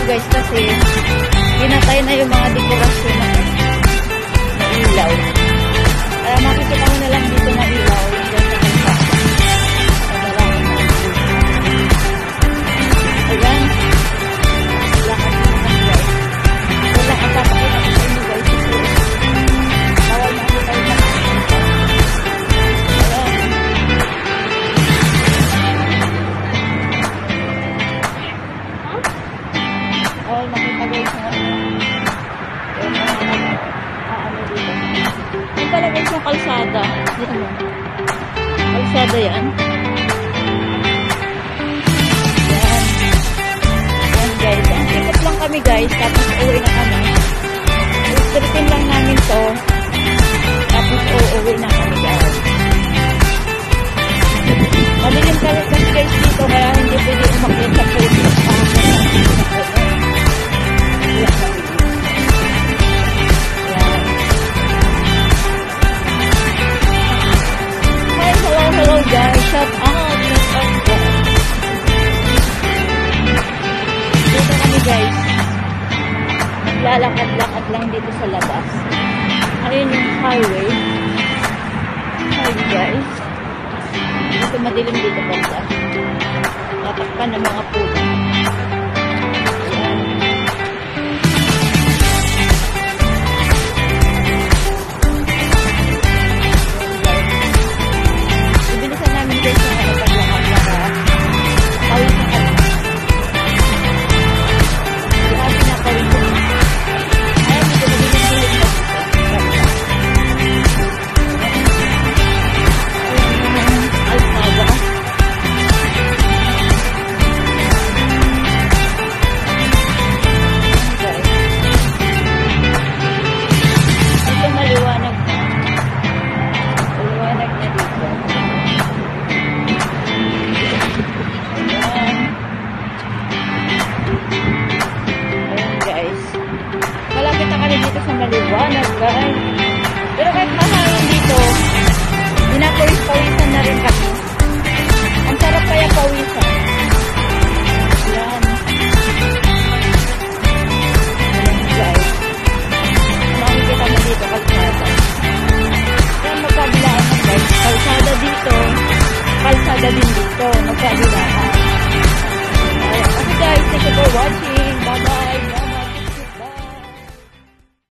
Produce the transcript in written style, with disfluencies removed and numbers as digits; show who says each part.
Speaker 1: guys kasi pinatay na yung mga dekorasyon na ilaw. Kaya makikita mo na lang dito na ilaw. Ayan. Lakad mo naman guys. Wala ang papakita ko sa inyo guys. Bawal na ako tayo makikita. Ayan. Bawal makita guys na yung pala guys yung kalsada. Kalsada yan. Guys, ang sikap lang kami guys, tapos uuwi na kami. Ustritin lang namin to, tapos uuwi na kami guys. Madilim kasi guys dito, kaya hindi pwede umakyat sa puso. Hi, hello guys, shout out guys. Guys, naglalakad-lakad lang dito sa labas. Ayun yung highway. Hi guys. Dito madilim dito banda. Tatakpan ng mga puno.